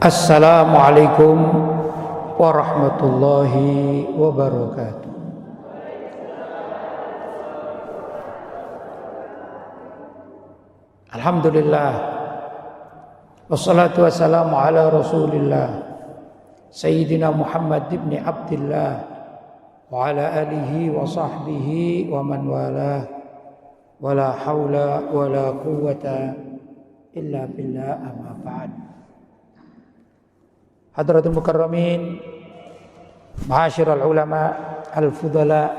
Assalamualaikum warahmatullahi wabarakatuh. Alhamdulillah, wassalatu wassalamu ala rasulillah Sayyidina Muhammad ibn Abdillah wa ala alihi wa sahbihi wa man walah, wa la hawla wa la quwwata illa billah, amma ba'd. Hadratul mukarramin, ma'asyiral ulama al-fudala,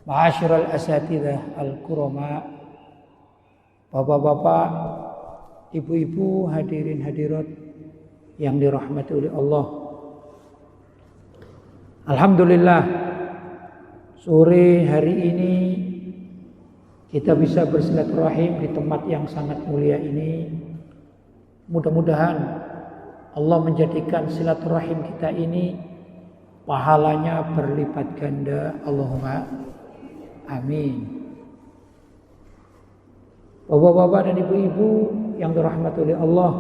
ma'asyiral asatidzah al-kurama, bapak-bapak, ibu-ibu, hadirin hadirat yang dirahmati oleh Allah. Alhamdulillah, sore hari ini kita bisa bersilaturahim di tempat yang sangat mulia ini. Mudah-mudahan Allah menjadikan silaturahim kita ini pahalanya berlipat ganda. Allahumma amin. Bapak-bapak dan ibu-ibu yang dirahmati oleh Allah,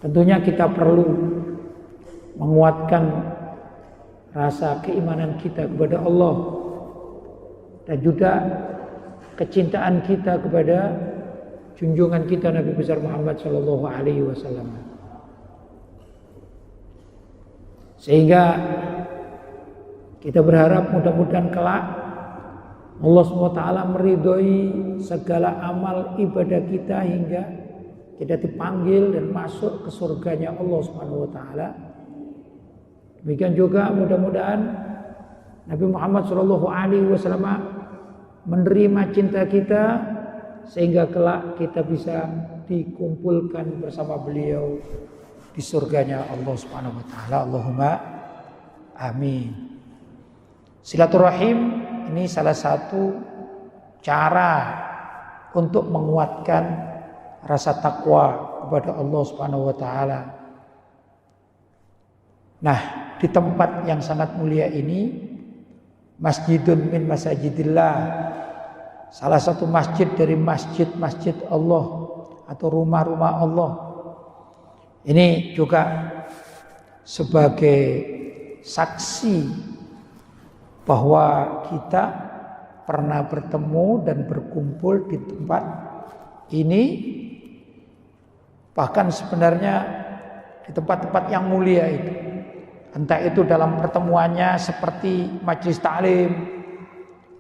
tentunya kita perlu menguatkan rasa keimanan kita kepada Allah dan juga kecintaan kita kepada junjungan kita Nabi besar Muhammad sallallahu alaihi wasallam. Sehingga kita berharap mudah-mudahan kelak Allah SWT meridhoi segala amal ibadah kita hingga kita dipanggil dan masuk ke surganya Allah SWT. Demikian juga mudah-mudahan Nabi Muhammad SAW menerima cinta kita sehingga kelak kita bisa dikumpulkan bersama beliau di surganya Allah Subhanahu wa taala. Allahumma amin. Silaturahim ini salah satu cara untuk menguatkan rasa takwa kepada Allah Subhanahu wa taala. Nah, di tempat yang sangat mulia ini, masjidun min masajidillah, salah satu masjid dari masjid-masjid Allah atau rumah-rumah Allah. Ini juga sebagai saksi bahwa kita pernah bertemu dan berkumpul di tempat ini, bahkan sebenarnya di tempat-tempat yang mulia itu, entah itu dalam pertemuannya seperti majelis ta'lim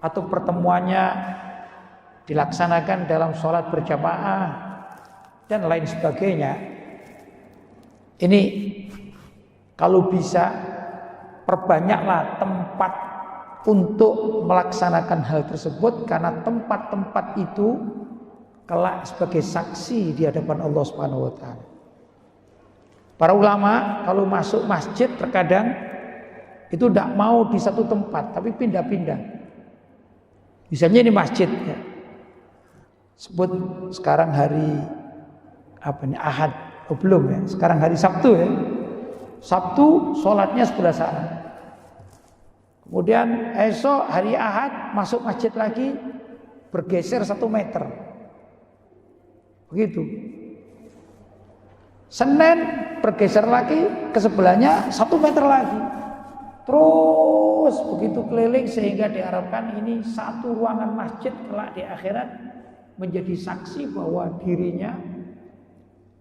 atau pertemuannya dilaksanakan dalam sholat berjamaah dan lain sebagainya. Ini kalau bisa perbanyaklah tempat untuk melaksanakan hal tersebut, karena tempat-tempat itu kelak sebagai saksi di hadapan Allah Subhanahu wa taala. Para ulama kalau masuk masjid terkadang itu tidak mau di satu tempat tapi pindah-pindah. Misalnya ini masjid ya. Sebut sekarang hari Ahad. Oh, belum ya, sekarang hari Sabtu ya. Sabtu sholatnya sebelah sana. Kemudian esok hari Ahad masuk masjid lagi, bergeser 1 meter. Begitu. Senin bergeser lagi ke sebelahnya 1 meter lagi. Terus begitu keliling sehingga diharapkan ini satu ruangan masjid kelak di akhirat menjadi saksi bahwa dirinya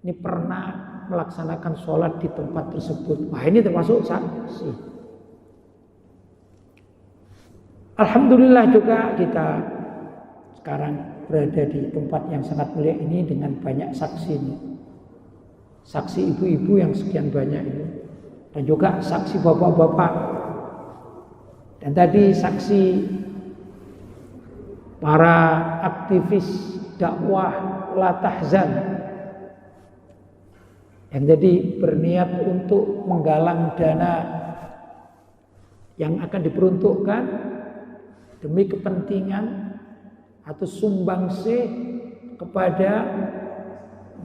ini pernah melaksanakan sholat di tempat tersebut. Wah, ini termasuk saksi. Alhamdulillah juga kita sekarang berada di tempat yang sangat mulia ini dengan banyak saksi ini. Saksi ibu-ibu yang sekian banyak ini. Dan juga saksi bapak-bapak. Dan tadi saksi para aktivis dakwah La Tahzan yang jadi berniat untuk menggalang dana yang akan diperuntukkan demi kepentingan atau sumbangsih kepada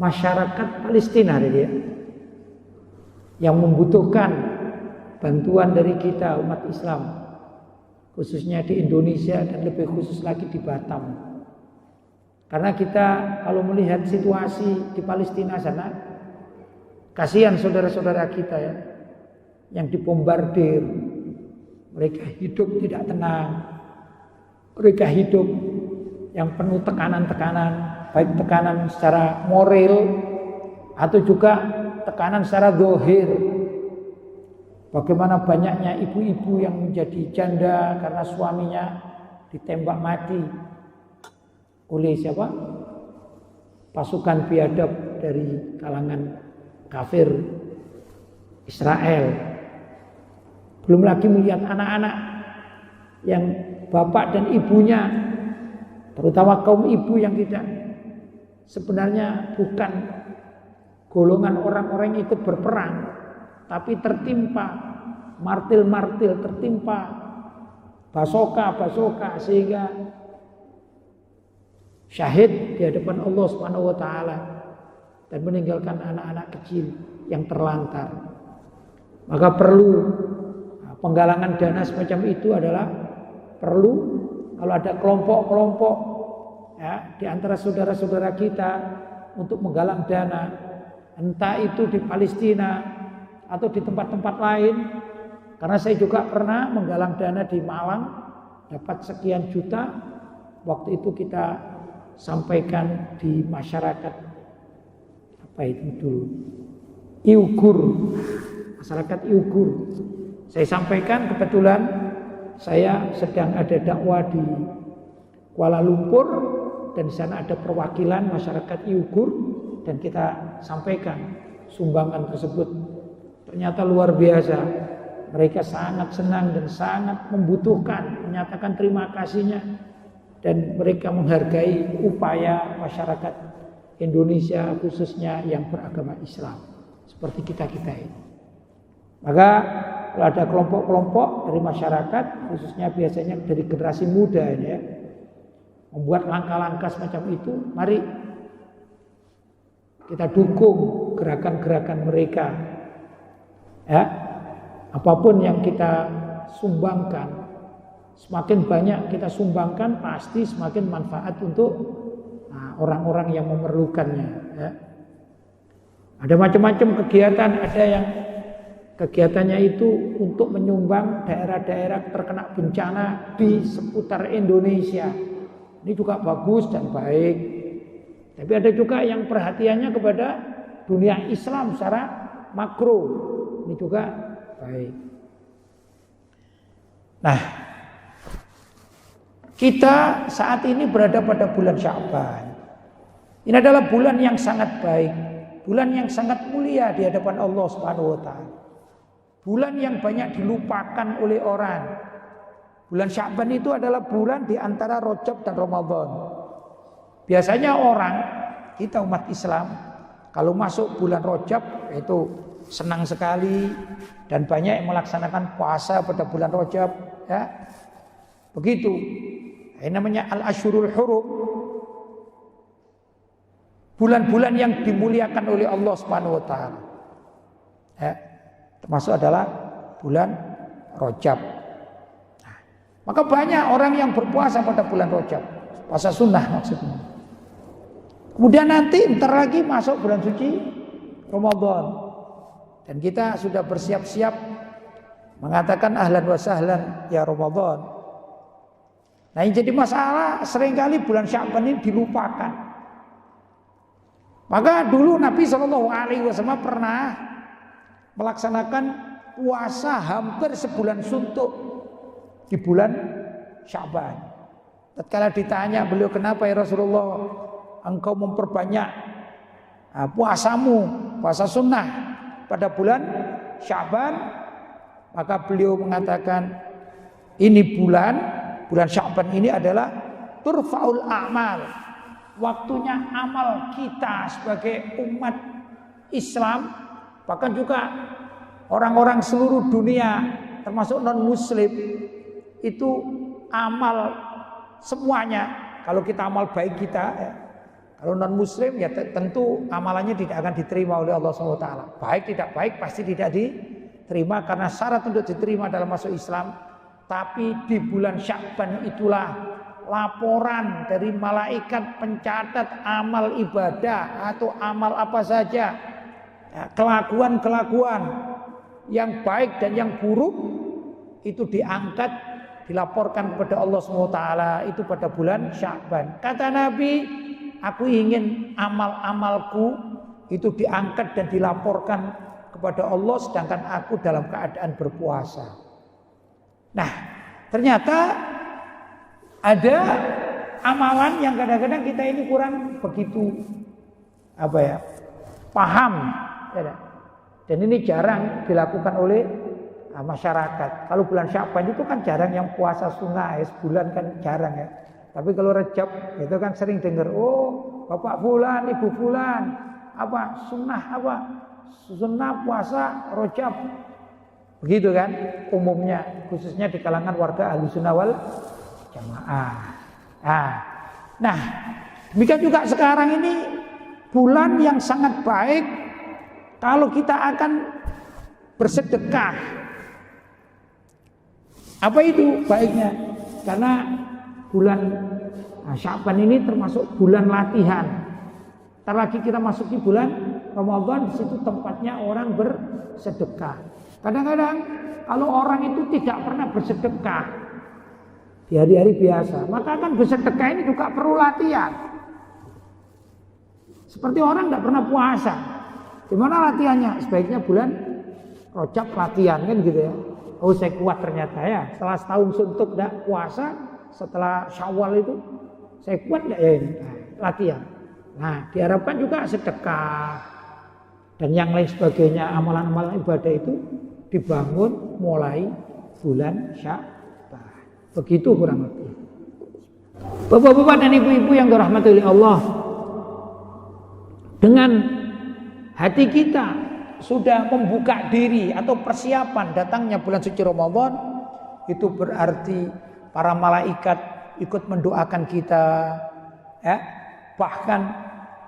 masyarakat Palestina yang membutuhkan bantuan dari kita umat Islam, khususnya di Indonesia dan lebih khusus lagi di Batam. Karena kita kalau melihat situasi di Palestina sana, Kasihan saudara-saudara kita ya, yang dibombardir. Mereka hidup tidak tenang. Mereka hidup yang penuh tekanan-tekanan, baik tekanan secara moral atau juga tekanan secara zahir. Bagaimana banyaknya ibu-ibu yang menjadi janda karena suaminya ditembak mati oleh siapa? Pasukan biadab dari kalangan kafir Israel. Belum lagi melihat anak-anak yang bapak dan ibunya, terutama kaum ibu yang tidak sebenarnya bukan golongan orang-orang yang ikut berperang, tapi tertimpa martil-martil, tertimpa basoka sehingga syahid di hadapan Allah Subhanahu wa taala dan meninggalkan anak-anak kecil yang terlantar. Maka perlu penggalangan dana semacam itu adalah perlu kalau ada kelompok-kelompok ya di antara saudara-saudara kita untuk menggalang dana, entah itu di Palestina atau di tempat-tempat lain. Karena saya juga pernah menggalang dana di Malang, dapat sekian juta. Waktu itu kita sampaikan di masyarakat apa itu dulu, Uyghur, masyarakat Uyghur. Saya sampaikan, kebetulan saya sedang ada dakwah di Kuala Lumpur dan di sana ada perwakilan masyarakat Uyghur dan kita sampaikan sumbangan tersebut. Ternyata luar biasa. Mereka sangat senang dan sangat membutuhkan, menyatakan terima kasihnya, dan mereka menghargai upaya masyarakat Indonesia khususnya yang beragama Islam seperti kita-kita ini. Maka kalau ada kelompok-kelompok dari masyarakat khususnya biasanya dari generasi muda ini ya, membuat langkah-langkah semacam itu, mari kita dukung gerakan-gerakan mereka ya. Apapun yang kita sumbangkan, semakin banyak kita sumbangkan pasti semakin manfaat untuk orang-orang yang memerlukannya ya. Ada macam-macam kegiatan, ada yang kegiatannya itu untuk menyumbang daerah-daerah terkena bencana di seputar Indonesia. Ini juga bagus dan baik. Tapi ada juga yang perhatiannya kepada dunia Islam secara makro. Ini juga baik. Nah, kita saat ini berada pada bulan Sya'ban. Ini adalah bulan yang sangat baik, bulan yang sangat mulia di hadapan Allah Subhanahu wa taala. Bulan yang banyak dilupakan oleh orang. Bulan Sya'ban itu adalah bulan di antara Rajab dan Ramadan. Biasanya orang, kita umat Islam, kalau masuk bulan Rajab itu senang sekali dan banyak yang melaksanakan puasa pada bulan Rajab ya. Begitu. Ini namanya Al-Asyurul Hurum. Bulan-bulan yang dimuliakan oleh Allah Subhanahu wa taala. Ya. Termasuk adalah bulan Rajab. Nah, maka banyak orang yang berpuasa pada bulan Rajab, puasa sunnah maksudnya. Kemudian nanti ntar lagi masuk bulan suci Ramadan. Dan kita sudah bersiap-siap mengatakan ahlan wa sahlan ya Ramadan. Nah yang jadi masalah seringkali bulan Sya'ban ini dilupakan. Maka dulu Nabi SAW pernah melaksanakan puasa hampir sebulan suntuk di bulan Sya'ban. Tatkala ditanya beliau, kenapa ya Rasulullah engkau memperbanyak puasamu, puasa sunnah pada bulan Sya'ban? Maka beliau mengatakan ini bulan Sya'ban ini adalah turfa'ul a'mal, waktunya amal kita sebagai umat Islam, bahkan juga orang-orang seluruh dunia termasuk non muslim itu amal semuanya. Kalau kita amal baik kita ya. Kalau non muslim ya tentu amalannya tidak akan diterima oleh Allah SWT. Baik tidak baik pasti tidak diterima, karena syarat untuk diterima dalam masuk Islam. Tapi di bulan Sya'ban itulah laporan dari malaikat pencatat amal ibadah atau amal apa saja kelakuan-kelakuan yang baik dan yang buruk itu diangkat, dilaporkan kepada Allah SWT itu pada bulan Sya'ban. Kata Nabi, aku ingin amal-amalku itu diangkat dan dilaporkan kepada Allah sedangkan aku dalam keadaan berpuasa. Nah, ternyata ada amalan yang kadang-kadang kita ini kurang begitu paham, ya. Dan ini jarang dilakukan oleh masyarakat. Kalau bulan Sya'ban itu kan jarang yang puasa sunnah, sebulan kan jarang ya. Tapi kalau Rajab itu kan sering dengar, oh bapak fulan, ibu fulan, sunnah puasa Rajab. Begitu kan umumnya, khususnya di kalangan warga Ahlussunnah wal Jamaah. Nah, demikian juga sekarang ini bulan yang sangat baik kalau kita akan bersedekah. Apa itu baiknya? Karena bulan Sya'ban ini termasuk bulan latihan. Ntar lagi kita masuki bulan Ramadan, di situ tempatnya orang bersedekah. Kadang-kadang kalau orang itu tidak pernah bersedekah di hari-hari biasa, maka kan bersedekah ini juga perlu latihan. Seperti orang tidak pernah puasa, gimana latihannya? Sebaiknya bulan Rajab latihan kan gitu ya. Oh saya kuat ternyata ya, setelah setahun suntuk tidak puasa, setelah Syawal itu saya kuat tidak ya ini? Latihan. Nah diharapkan juga sedekah dan yang lain sebagainya, amalan-amalan ibadah itu dibangun mulai bulan Sya'ban. Begitu kurang lebih. Bapak-bapak dan ibu-ibu yang dirahmati oleh Allah, dengan hati kita sudah membuka diri atau persiapan datangnya bulan suci Ramadan, itu berarti para malaikat ikut mendoakan kita, ya. Bahkan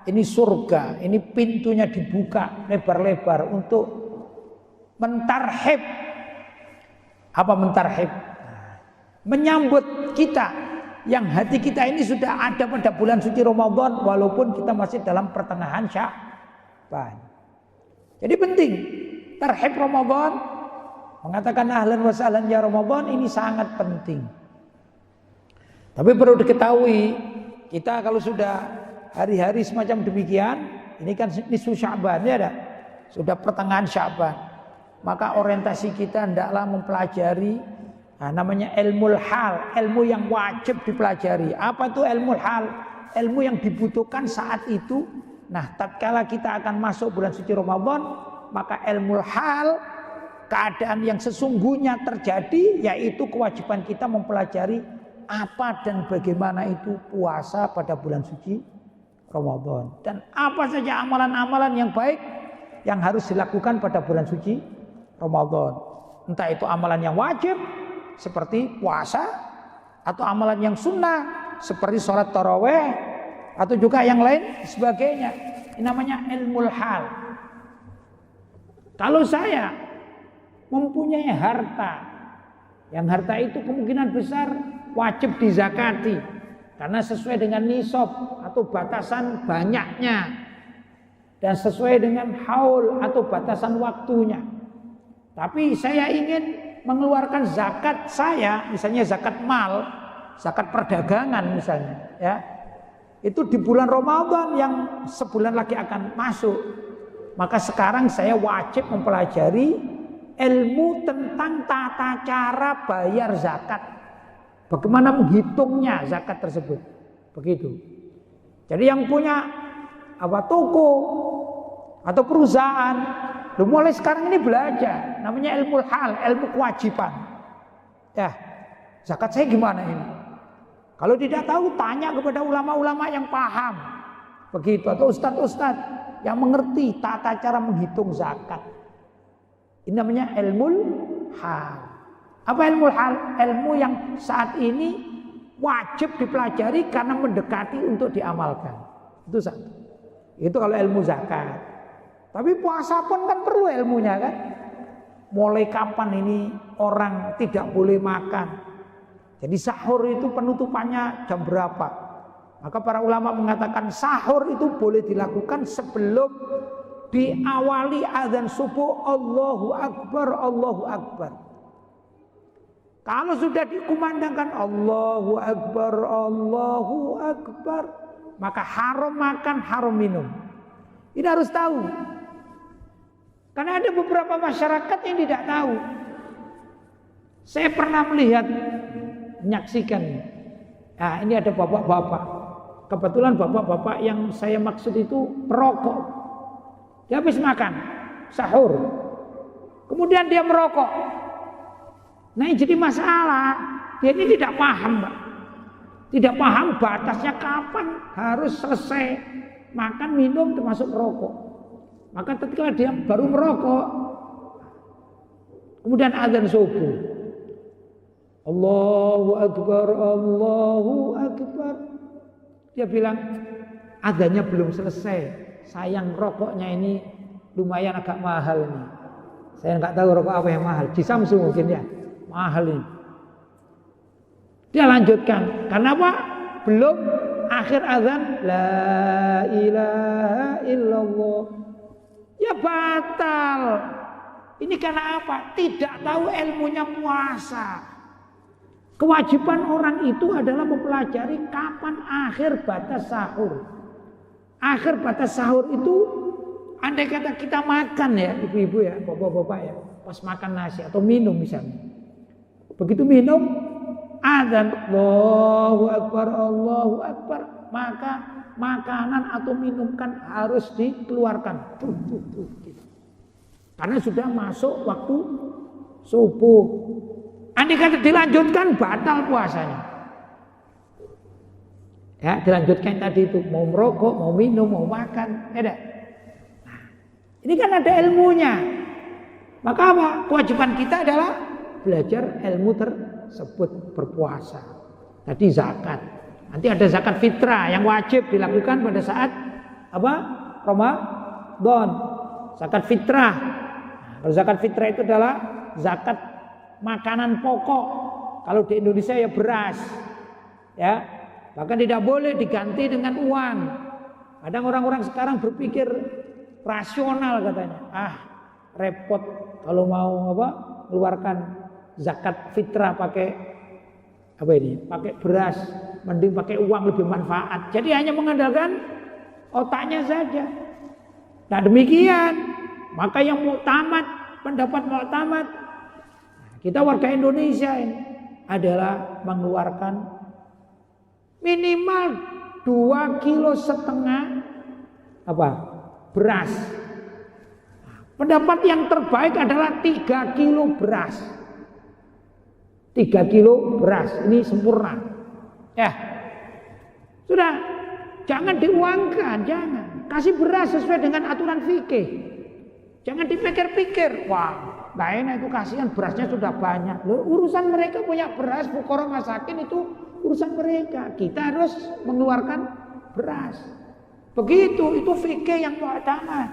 ini surga, ini pintunya dibuka lebar-lebar untuk mentarhib. Apa mentarhib? Menyambut kita yang hati kita ini sudah ada pada bulan suci Ramadan walaupun kita masih dalam pertengahan Sya'ban. Jadi penting tarhib Ramadan, mengatakan ahlan wa sahlan ya Ramadan, ini sangat penting. Tapi perlu diketahui, kita kalau sudah hari-hari semacam demikian, ini kan nisfu Sya'ban ya, sudah pertengahan Sya'ban, maka orientasi kita hendaklah mempelajari namanya ilmu hal, ilmu yang wajib dipelajari. Apa itu ilmu hal? Ilmu yang dibutuhkan saat itu. Nah, tatkala kita akan masuk bulan suci Ramadan, maka ilmu hal, keadaan yang sesungguhnya terjadi, yaitu kewajiban kita mempelajari apa dan bagaimana itu puasa pada bulan suci Ramadan. Dan apa saja amalan-amalan yang baik yang harus dilakukan pada bulan suci Ramadan. Entah itu amalan yang wajib seperti puasa, atau amalan yang sunnah seperti sholat tarawih, atau juga yang lain sebagainya. Ini namanya ilmu hal. Kalau saya mempunyai harta, yang harta itu kemungkinan besar wajib dizakati karena sesuai dengan nisab atau batasan banyaknya, dan sesuai dengan haul atau batasan waktunya. Tapi saya ingin mengeluarkan zakat saya, misalnya zakat mal, zakat perdagangan misalnya, ya. Itu di bulan Ramadan yang sebulan lagi akan masuk. Maka sekarang saya wajib mempelajari ilmu tentang tata cara bayar zakat. Bagaimana menghitungnya zakat tersebut. Begitu. Jadi yang punya toko atau perusahaan, mulai sekarang ini belajar, namanya ilmu hal, ilmu kewajiban. Ya, zakat saya gimana ini? Kalau tidak tahu, tanya kepada ulama-ulama yang paham. Begitu, atau ustadz-ustadz yang mengerti tata cara menghitung zakat. Ini namanya ilmu hal. Apa ilmu hal? Ilmu yang saat ini wajib dipelajari karena mendekati untuk diamalkan. Itu satu. Itu kalau ilmu zakat. Tapi puasa pun kan perlu ilmunya kan. Mulai kapan ini orang tidak boleh makan? Jadi sahur itu penutupannya jam berapa? Maka para ulama mengatakan sahur itu boleh dilakukan sebelum diawali azan subuh Allahu Akbar, Allahu Akbar. Kalau sudah dikumandangkan Allahu Akbar, Allahu Akbar, maka haram makan, haram minum. Ini harus tahu. Karena ada beberapa masyarakat yang tidak tahu. Saya pernah melihat, menyaksikan. Nah, ini ada bapak-bapak. Kebetulan bapak-bapak yang saya maksud itu perokok. Dia habis makan, sahur. Kemudian dia merokok. Nah, yang jadi masalah, dia ini tidak paham, Pak. Tidak paham batasnya kapan harus selesai makan, minum, termasuk merokok. Maka ketika dia baru merokok, kemudian azan subuh. Allahu Akbar, Allahu Akbar. Dia bilang, azannya belum selesai. Sayang rokoknya ini lumayan agak mahal nih. Saya nggak tahu rokok apa yang mahal. Di Samsung mungkin ya. Mahal ini. Dia lanjutkan. Karena apa? Belum akhir azan. La ilaha illallah. Ya batal. Ini karena apa? Tidak tahu ilmunya puasa. Kewajiban orang itu adalah mempelajari kapan akhir batas sahur. Akhir batas sahur itu, andai kata kita makan ya, ibu-ibu ya, bapak-bapak ya, pas makan nasi atau minum misalnya. Begitu minum, azan Allahu Akbar, Allahu Akbar, maka makanan atau minum kan harus dikeluarkan. Gitu. Karena sudah masuk waktu subuh. Andai kata dilanjutkan, batal puasanya. Ya, dilanjutkan tadi itu, mau merokok, mau minum, mau makan, ya. Nah, ini kan ada ilmunya. Maka apa? Kewajiban kita adalah belajar ilmu tersebut, berpuasa. Tadi zakat. Nanti ada zakat fitrah yang wajib dilakukan pada saat apa? Ramadan. Zakat fitrah. Nah, zakat fitrah itu adalah zakat makanan pokok. Kalau di Indonesia ya beras. Ya. Bahkan tidak boleh diganti dengan uang. Kadang orang-orang sekarang berpikir rasional katanya. Ah, repot kalau mau apa? Keluarkan zakat fitrah pakai apa ini? Pakai beras, mending pakai uang lebih manfaat. Jadi hanya mengandalkan otaknya saja. Nah, demikian. Maka yang muktamad, pendapat muktamad, kita warga Indonesia ini adalah mengeluarkan minimal 2,5 kilo apa? Beras. Pendapat yang terbaik adalah 3 kilo beras. 3 kilo beras, ini sempurna. Ya. Sudah, jangan diuangkan, jangan. Kasih beras sesuai dengan aturan fikih. Jangan dipikir-pikir, wah, nggak enak itu, kasihan berasnya sudah banyak. Loh, urusan mereka punya beras, fuqara masakin itu urusan mereka. Kita harus mengeluarkan beras. Begitu, itu fikih yang mu'tamad.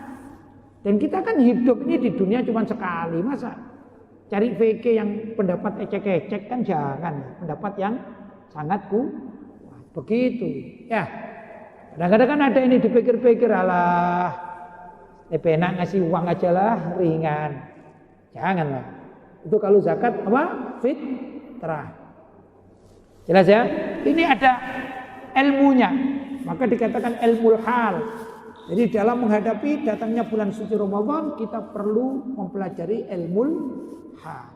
Dan kita kan hidup ini di dunia cuma sekali, masa cari fikih yang pendapat ecek-ecek kan jangan. Pendapat yang sangat kuat. Begitu. Ya. Kadang-kadang kan ada ini dipikir-pikir, alah, enak ngasih uang aja lah, ringan. Janganlah. Itu kalau zakat apa? Fitrah. Jelas ya? Ini ada ilmunya. Maka dikatakan ilmu hal. Jadi dalam menghadapi datangnya bulan suci Ramadan, kita perlu mempelajari ilmu hal.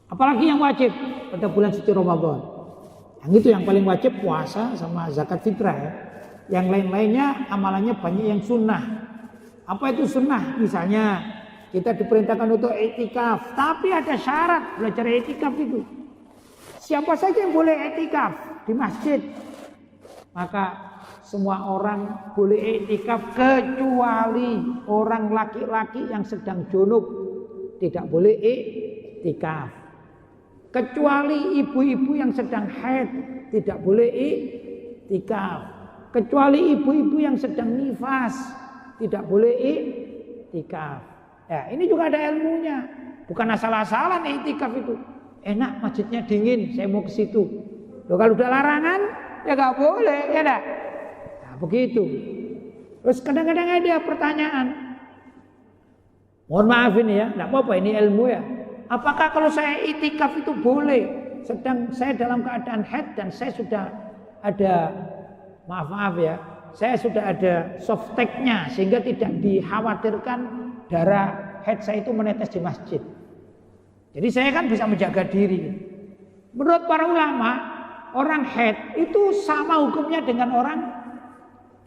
Apalagi yang wajib pada bulan suci Ramadan. Yang itu yang paling wajib puasa sama zakat fitrah ya. Yang lain-lainnya amalannya banyak yang sunnah. Apa itu sunnah? Misalnya kita diperintahkan untuk i'tikaf, tapi ada syarat belajar i'tikaf itu. Siapa saja yang boleh i'tikaf di masjid? Maka semua orang boleh i'tikaf kecuali orang laki-laki yang sedang junub, tidak boleh i'tikaf. Kecuali ibu-ibu yang sedang haid tidak boleh i'tikaf. Kecuali ibu-ibu yang sedang nifas tidak boleh i'tikaf. Ya, ini juga ada ilmunya. Bukan asal-asalan i'tikaf itu. Enak masjidnya dingin, saya mau ke situ. Loh, kalau udah larangan ya nggak boleh, ya enggak? Nah, begitu. Terus kadang-kadang ada pertanyaan. Mohon maaf ini ya, enggak apa-apa ini ilmu ya. Apakah kalau saya itikaf itu boleh? Sedang saya dalam keadaan haid dan saya sudah ada, maaf ya, saya sudah ada softteknya sehingga tidak dikhawatirkan darah haid saya itu menetes di masjid. Jadi saya kan bisa menjaga diri. Menurut para ulama, orang haid itu sama hukumnya dengan orang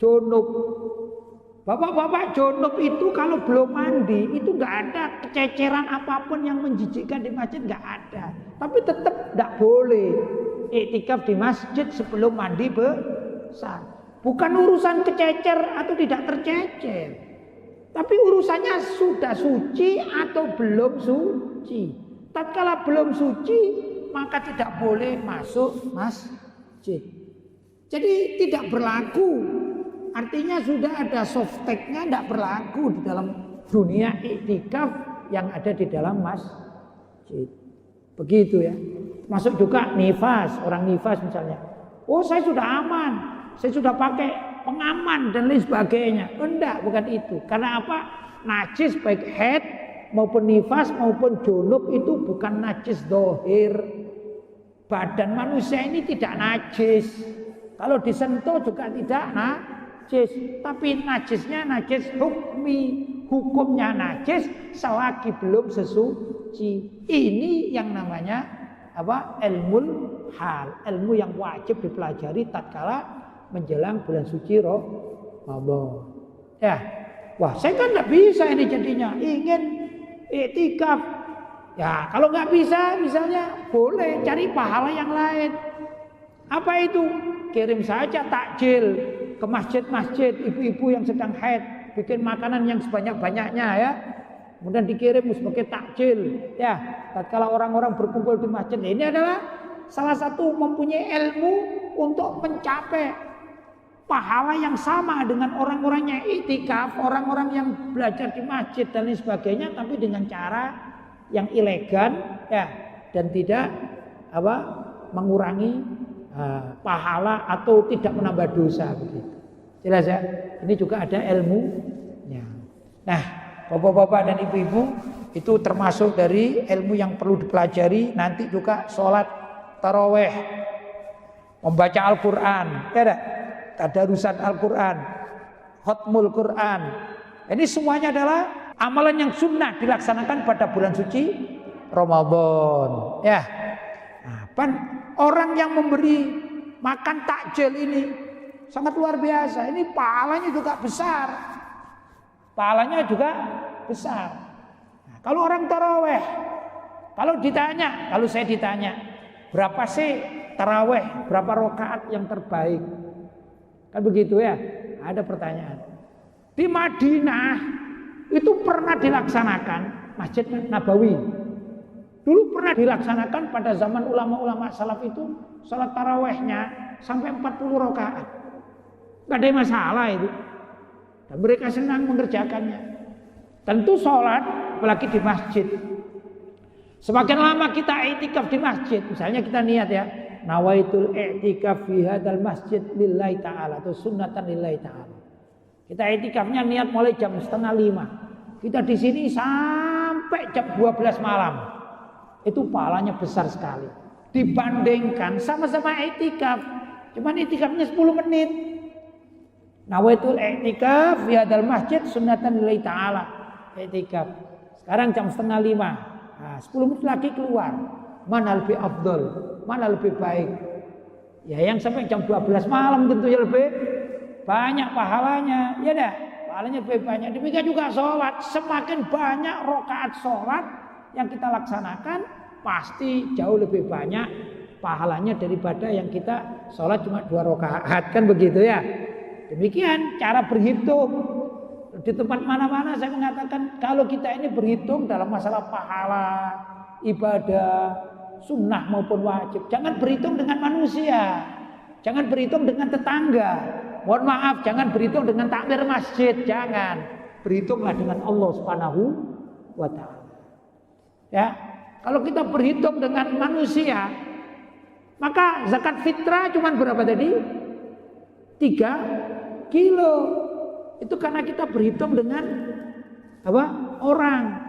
junub. Bapak-bapak junub itu kalau belum mandi itu nggak ada kececeran apapun yang menjijikkan di masjid, nggak ada. Tapi tetap nggak boleh iktikaf di masjid sebelum mandi besar. Bukan urusan kececer atau tidak tercecer, tapi urusannya sudah suci atau belum suci. Tatkala belum suci maka tidak boleh masuk masjid. Jadi tidak berlaku. Artinya sudah ada softteknya, tidak berlaku di dalam dunia iktikaf yang ada di dalam masjid. Begitu ya. Masuk juga nifas, orang nifas misalnya. Oh saya sudah aman, saya sudah pakai pengaman dan lain sebagainya. Enggak, bukan itu. Karena apa? Najis baik haid maupun nifas maupun junub itu bukan najis dohir. Badan manusia ini tidak najis. Kalau disentuh juga tidak najis, tapi najisnya najis hukmi, hukumnya najis selagi belum sesuci. Ini yang namanya apa? Ilmul hal, ilmu yang wajib dipelajari tatkala menjelang bulan suci Ramadan. Ya, wah saya kan nggak bisa ini jadinya ingin iktikaf. Ya kalau nggak bisa, misalnya boleh cari pahala yang lain. Apa itu? Kirim saja takjil ke masjid-masjid ibu-ibu yang sedang haid, bikin makanan yang sebanyak-banyaknya ya. Kemudian dikirim sebagai takjil ya. Tatkala orang-orang berkumpul di masjid, ini adalah salah satu mempunyai ilmu untuk mencapai pahala yang sama dengan orang-orang yang iktikaf, orang-orang yang belajar di masjid dan lain sebagainya, tapi dengan cara yang elegan ya dan tidak apa mengurangi pahala atau tidak menambah dosa begitu. Jelas ya? Ini juga ada ilmunya. Nah, bapak-bapak dan ibu-ibu itu termasuk dari ilmu yang perlu dipelajari. Nanti juga sholat taraweh, membaca Al-Quran, ya ada tadarusan Al-Quran, khatmul Quran. Ini semuanya adalah amalan yang sunnah dilaksanakan pada bulan suci Ramadan. Ya, nah, orang yang memberi makan takjil ini sangat luar biasa. Ini pahalanya juga besar. Pahalanya juga besar. Nah, kalau orang taraweh, kalau saya ditanya, berapa sih taraweh, berapa rakaat yang terbaik? Kan begitu ya? Ada pertanyaan. Di Madinah itu pernah dilaksanakan Masjid Nabawi. Dulu pernah dilaksanakan pada zaman ulama-ulama salaf itu salat tarawehnya sampai 40 rakaat. Gak ada masalah itu. Dan mereka senang mengerjakannya. Tentu sholat apalagi di masjid. Semakin lama kita i'tikaf di masjid, misalnya kita niat ya, nawaitul i'tikaf fi hadzal masjid lillahi ta'ala atau sunnatan lillahi ta'ala. Kita i'tikafnya niat mulai jam 4:30. Kita di sini sampai jam 12 malam. Itu pahalanya besar sekali dibandingkan sama-sama i'tikaf, cuman i'tikafnya 10 menit. Nawaitul i'tikaf fi hadzal masjid sunnatan lillahi ta'ala. I'tikaf sekarang jam 4:30. Nah, 10 menit lagi keluar. Mana lebih afdol? Mana lebih baik? Ya yang sampai jam 12 malam tentunya lebih banyak pahalanya. Ya dah, pahalanya lebih banyak. Demikian juga sholat. Semakin banyak rakaat sholat yang kita laksanakan, pasti jauh lebih banyak pahalanya daripada yang kita sholat cuma 2 rakaat, kan begitu ya. Demikian cara berhitung. Di tempat mana-mana saya mengatakan kalau kita ini berhitung dalam masalah pahala, ibadah, sunnah maupun wajib, jangan berhitung dengan manusia, jangan berhitung dengan tetangga. Mohon maaf, jangan berhitung dengan takmir masjid, jangan. Berhitunglah dengan Allah Subhanahu wa ta'ala. Ya, kalau kita berhitung dengan manusia, maka zakat fitrah cuma berapa tadi? 3 kilo. Itu karena kita berhitung dengan apa? Orang.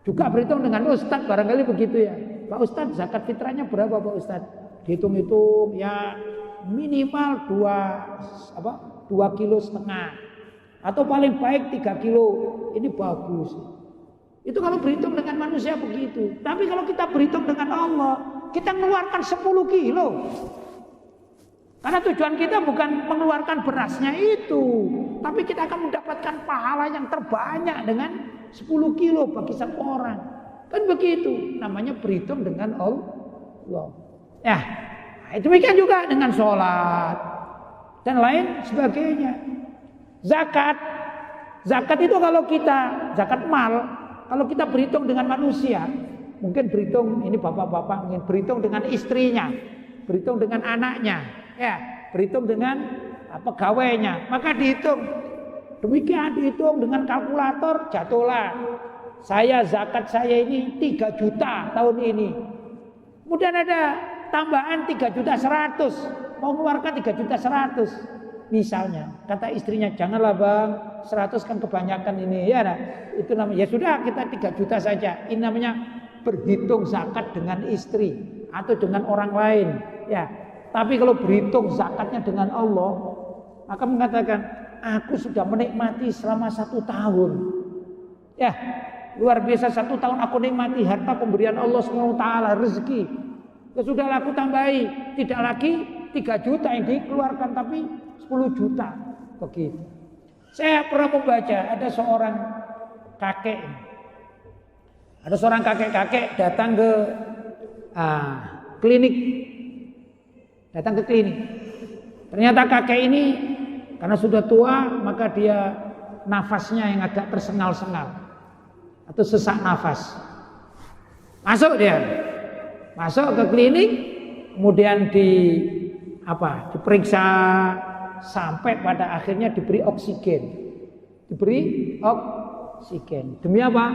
Juga berhitung dengan ustadz, barangkali begitu ya. Pak Ustadz, zakat fitrahnya berapa Pak Ustadz? Dihitung-hitung ya minimal 2,5 kilo atau paling baik 3 kilo. Ini bagus. Itu kalau berhitung dengan manusia begitu. Tapi kalau kita berhitung dengan Allah, kita mengeluarkan 10 kilo. Karena tujuan kita bukan mengeluarkan berasnya itu, tapi kita akan mendapatkan pahala yang terbanyak dengan 10 kilo bagi satu orang. Kan begitu, namanya berhitung dengan Allah. Ya, demikian juga dengan sholat dan lain sebagainya. Zakat itu kalau kita, zakat mal, kalau kita berhitung dengan manusia, mungkin berhitung, ini bapak-bapak mungkin berhitung dengan istrinya, berhitung dengan anaknya, ya, berhitung dengan pegawainya, maka dihitung. Demikian dihitung dengan kalkulator, jatuhlah zakat saya ini 3 juta tahun ini. Kemudian ada tambahan 3.100.000, mau mengeluarkan 3.100.000. Misalnya, kata istrinya, janganlah bang, 100 kan kebanyakan ini, ya nah, itu namanya, ya sudah kita 3 juta saja. Ini namanya berhitung zakat dengan istri atau dengan orang lain, ya. Tapi kalau berhitung zakatnya dengan Allah, maka mengatakan, aku sudah menikmati selama 1 tahun, ya, luar biasa 1 tahun aku nikmati harta pemberian Allah SWT, rezeki. Ya sudah aku tambahi, tidak lagi 3 juta yang dikeluarkan, tapi 10 juta begitu. Saya pernah membaca ada seorang kakek datang ke klinik. Ternyata kakek ini karena sudah tua, maka dia nafasnya yang agak tersengal-sengal atau sesak nafas. Masuk ke klinik, kemudian diperiksa sampai pada akhirnya diberi oksigen. Demi apa?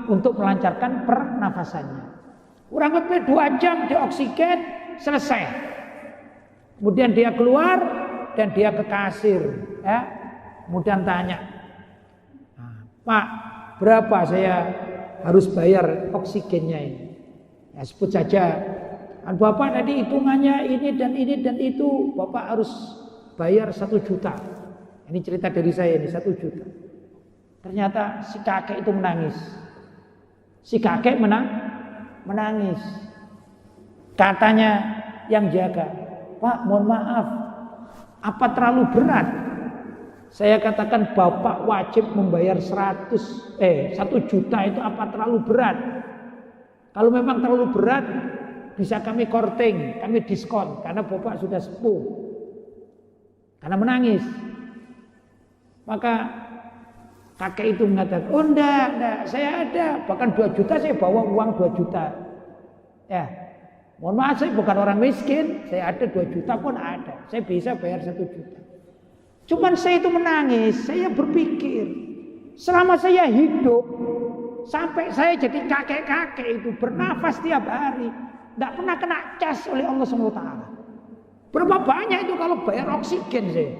Untuk melancarkan pernafasannya. Kurang lebih 2 jam di oksigen, selesai. Kemudian dia keluar dan dia ke kasir, ya. Kemudian tanya, Pak, berapa saya harus bayar oksigennya ini? Ya, sebut saja, Bapak tadi hitungannya ini dan itu, Bapak harus bayar 1 juta. Ini cerita dari saya ini, 1 juta. Ternyata si kakek itu menangis. Menangis. Katanya yang jaga, Pak, mohon maaf, apa terlalu berat? Saya katakan Bapak wajib membayar 1 juta itu apa terlalu berat? Kalau memang terlalu berat, bisa kami korting, kami diskon, karena Bapak sudah sepuh. Karena menangis. Maka kakek itu mengatakan, oh enggak, saya ada, bahkan 2 juta saya bawa uang 2 juta. Ya, mohon maaf, saya bukan orang miskin, saya ada 2 juta pun ada, saya bisa bayar 1 juta. Cuman saya itu menangis, saya berpikir, selama saya hidup, sampai saya jadi kakek-kakek itu bernafas tiap hari, tidak pernah kena cas oleh Allah SWT. Berapa banyak itu kalau bayar oksigen saya?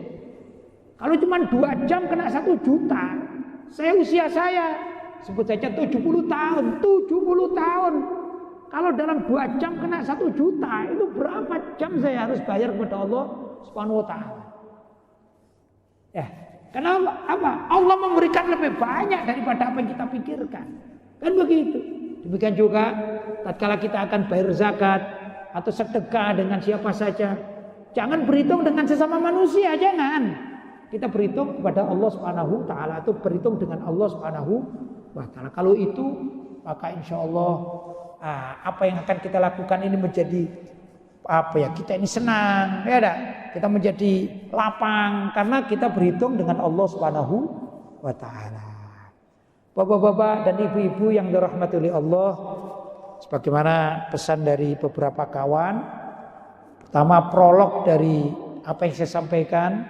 Kalau cuma 2 jam kena 1 juta, usia saya sebut saja 70 tahun. Kalau dalam 2 jam kena 1 juta, itu berapa jam saya harus bayar kepada Allah SWT? Ya, karena apa? Allah memberikan lebih banyak daripada apa yang kita pikirkan. Kan begitu. Demikian juga tatkala kita akan bayar zakat atau sedekah dengan siapa saja, jangan berhitung dengan sesama manusia, jangan. Kita berhitung kepada Allah Subhanahu wa taala atau berhitung dengan Allah Subhanahu wa taala. Kalau itu, maka insya Allah apa yang akan kita lakukan ini menjadi kita ini senang, ya dah. Kita menjadi lapang karena kita berhitung dengan Allah Subhanahu wa taala. Bapak-bapak dan ibu-ibu yang dirahmati oleh Allah, sebagaimana pesan dari beberapa kawan, pertama prolog dari apa yang saya sampaikan.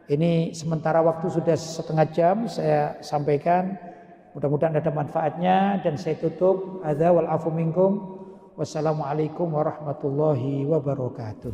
Ini sementara waktu sudah 1/2 jam saya sampaikan. Mudah-mudahan ada manfaatnya dan saya tutup. Hadza wal afu minkum. Wassalamualaikum warahmatullahi wabarakatuh.